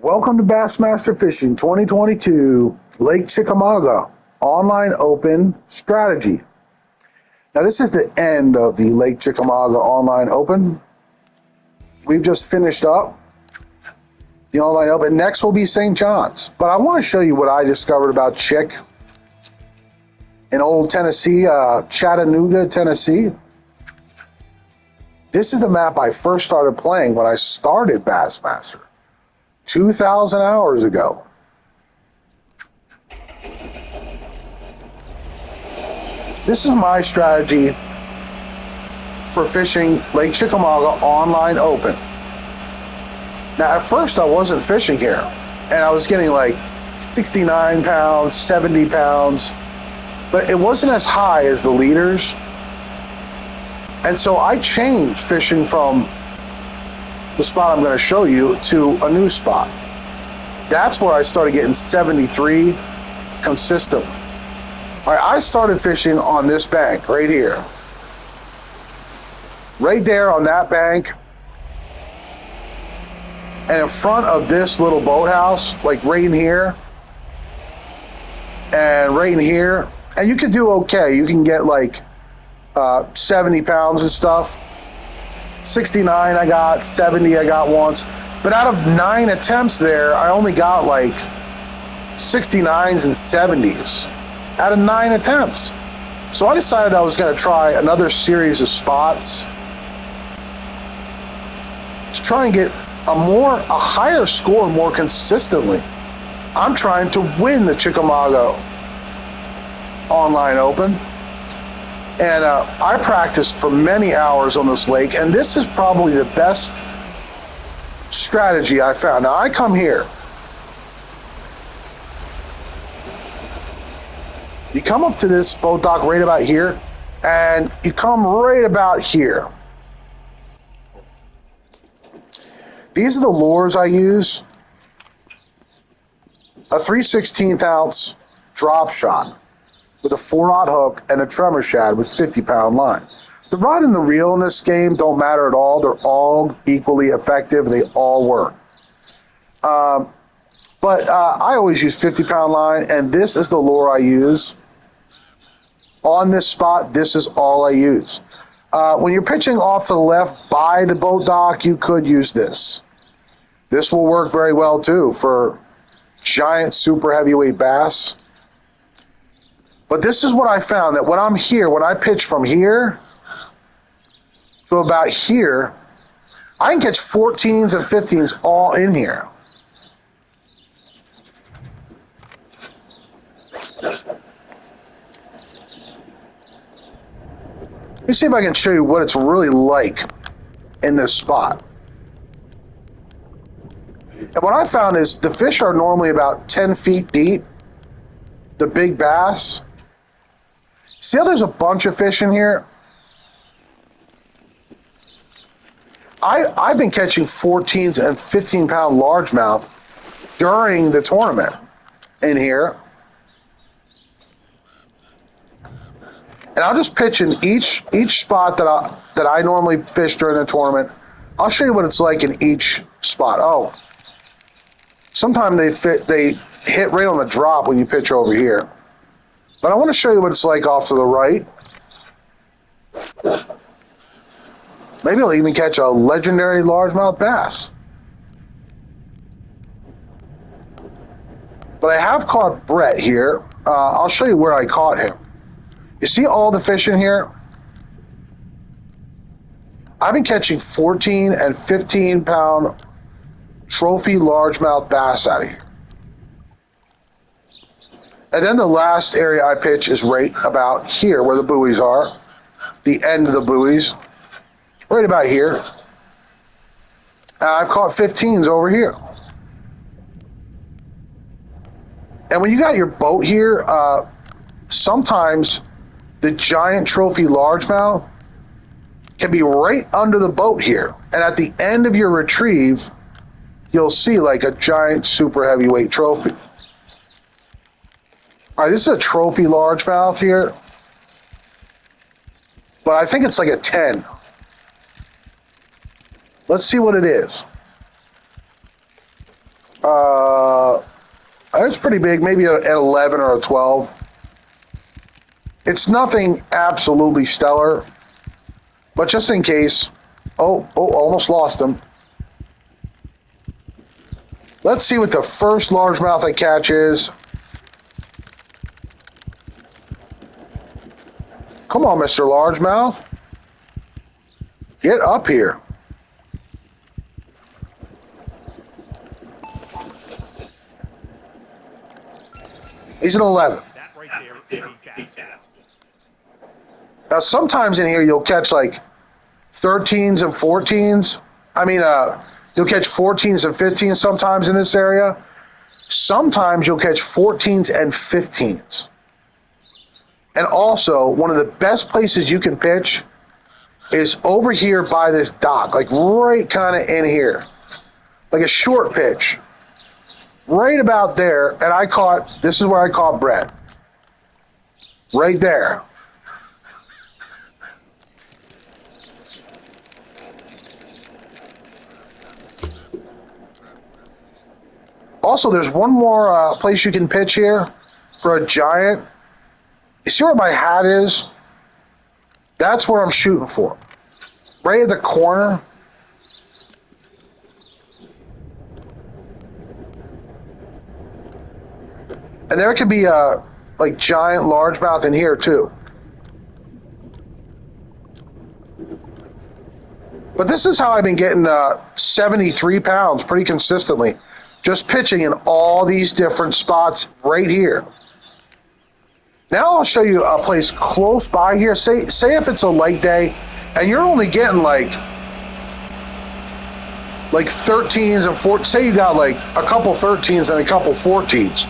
Welcome to Bassmaster Fishing 2022 Lake Chickamauga Online Open Strategy. Now, this is the end of the Lake Chickamauga Online Open. We've just finished up the Online Open. Next will be St. John's. But I want to show you what I discovered about Chick in old Tennessee, Chattanooga, Tennessee. This is the map I first started playing when I started Bassmaster 2,000 hours ago. This is my strategy for fishing Lake Chickamauga Online Open. Now, at first I wasn't fishing here, and I was getting like 69 pounds, 70 pounds, but it wasn't as high as the leaders. And so I changed fishing from the spot I'm going to show you to a new spot. That's where I started getting 73 consistent. All right, I started fishing on this bank right here. Right there on that bank. And in front of this little boathouse, like right in here. And right in here. And you can do okay. You can get like 70 pounds and stuff. 69 I got, 70 I got once. But out of 9 attempts there, I only got like 69s and 70s. Out of 9 attempts. So I decided I was going to try another series of spots to try and get a higher score more consistently. I'm trying to win the Chickamauga Online Open. And I practiced for many hours on this lake, and this is probably the best strategy I found. Now, I come here. You come up to this boat dock right about here, and you come right about here. These are the lures I use. A 3/16 ounce drop shot with a 4-aught hook and a tremor shad with 50-pound line. The rod and the reel in this game don't matter at all. They're all equally effective. They all work. But I always use 50-pound line, and this is the lure I use. On this spot, this is all I use. When you're pitching off to the left by the boat dock, you could use this. This will work very well, too, for giant super heavyweight bass. But this is what I found, that when I'm here, when I pitch from here to about here, I can catch 14s and 15s all in here. Let me see if I can show you what it's really like in this spot. And what I found is the fish are normally about 10 feet deep, the big bass. See how there's a bunch of fish in here? I've been catching 14s and 15-pound largemouth during the tournament in here. And I'll just pitch in each spot that I normally fish during the tournament. I'll show you what it's like in each spot. Oh, sometimes they hit right on the drop when you pitch over here. But I want to show you what it's like off to the right. Maybe I'll even catch a legendary largemouth bass. But I have caught Brett here. I'll show you where I caught him. You see all the fish in here? I've been catching 14 and 15-pound trophy largemouth bass out of here. And then the last area I pitch is right about here where the buoys are. The end of the buoys. Right about here. I've caught 15s over here. And when you got your boat here, sometimes the giant trophy largemouth can be right under the boat here. And at the end of your retrieve, you'll see like a giant super heavyweight trophy. All right, this is a trophy largemouth here, but I think it's like a 10. Let's see what it is. It's pretty big, maybe an 11 or a 12. It's nothing absolutely stellar, but just in case. Oh, almost lost him. Let's see what the first largemouth I catch is. Come on, Mr. Largemouth. Get up here. He's an 11. That right there is a Bassmaster. Now, sometimes in here you'll catch like 13s and 14s. I mean, you'll catch 14s and 15s sometimes in this area. Sometimes you'll catch 14s and 15s. And also, one of the best places you can pitch is over here by this dock, like right kind of in here. Like a short pitch. Right about there, and this is where I caught Brett. Right there. Also, there's one more place you can pitch here for a giant. You see where my hat is? That's where I'm shooting for. Right at the corner. And there could be a like giant largemouth in here too. But this is how I've been getting 73 pounds pretty consistently. Just pitching in all these different spots right here. Now I'll show you a place close by here. Say if it's a light day and you're only getting like 13s and 14s. Say you got like a couple 13s and a couple 14s.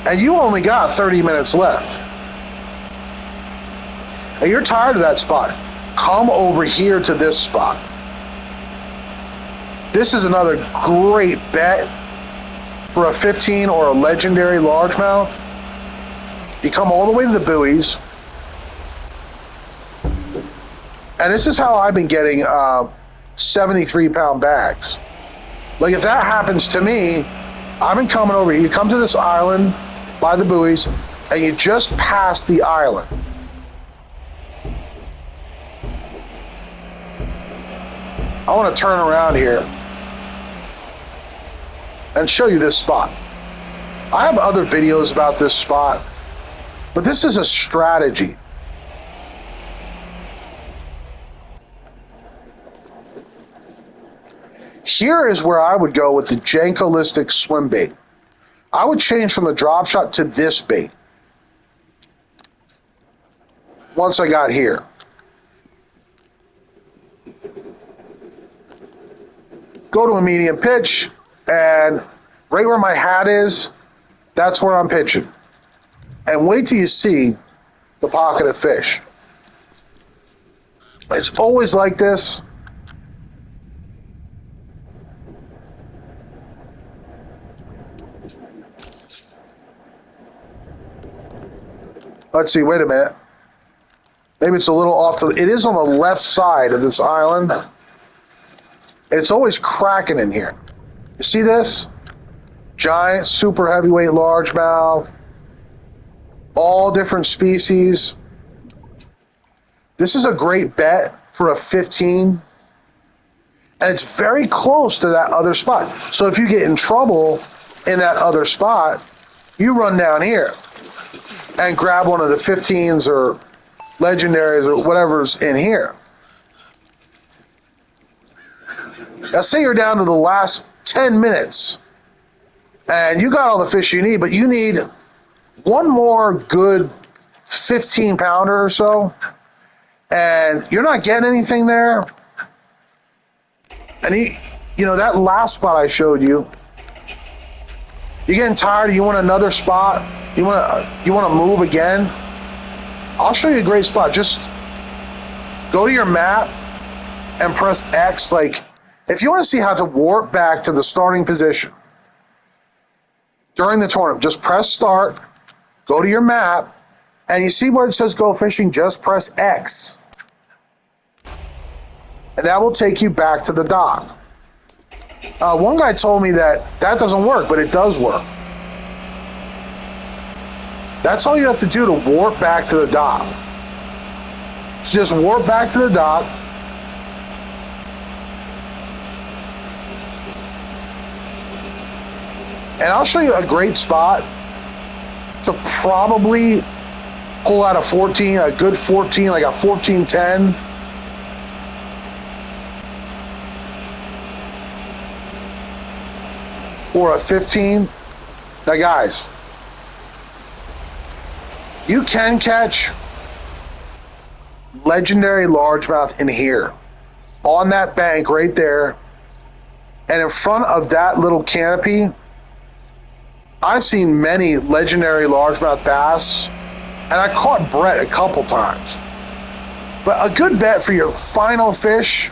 And you only got 30 minutes left. And you're tired of that spot. Come over here to this spot. This is another great bet for a 15 or a legendary largemouth. You come all the way to the buoys. And this is how I've been getting 73-pound bags. Like if that happens to me, I've been coming over here. You come to this island by the buoys, and you just pass the island. I want to turn around here and show you this spot. I have other videos about this spot, but this is a strategy. Here is where I would go with the Jankolistic swim bait. I would change from the drop shot to this bait once I got here. Go to a medium pitch, and right where my hat is, that's where I'm pitching. And wait till you see the pocket of fish. It's always like this. Let's see, wait a minute. Maybe it's a little off it is on the left side of this island. It's always cracking in here. You see this? Giant, super heavyweight largemouth. All different species. This is a great bet for a 15. And it's very close to that other spot. So if you get in trouble in that other spot, you run down here and grab one of the 15s or legendaries or whatever's in here. Now say you're down to the last 10 minutes and you got all the fish you need, but you need one more good 15 pounder or so, and you're not getting anything there. And that last spot I showed you, you're getting tired, you want another spot, you want to move again, I'll show you a great spot. Just go to your map and press X. Like, if you want to see how to warp back to the starting position during the tournament, just press start, go to your map, and you see where it says go fishing, just press X. And that will take you back to the dock. One guy told me that doesn't work, but it does work. That's all you have to do to warp back to the dock. Just warp back to the dock. And I'll show you a great spot to probably pull out a 14, a good 14, like a 1410. Or a 15. Now guys, you can catch legendary largemouth in here, on that bank right there, and in front of that little canopy. I've seen many legendary largemouth bass, and I caught Brett a couple times. But a good bet for your final fish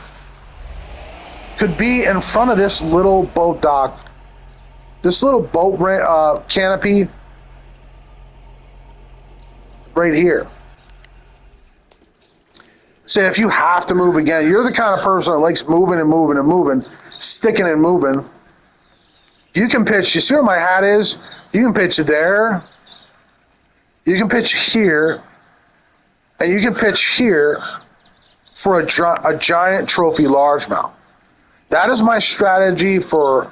could be in front of this little boat dock, this little boat canopy right here. Say if you have to move again, you're the kind of person that likes moving and moving and moving, sticking and moving. You can pitch, you see where my hat is? You can pitch there. You can pitch here. And you can pitch here for a giant trophy largemouth. That is my strategy for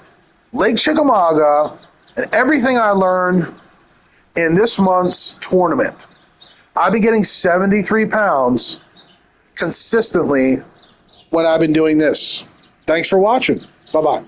Lake Chickamauga and everything I learned in this month's tournament. I've been getting 73 pounds consistently when I've been doing this. Thanks for watching. Bye-bye.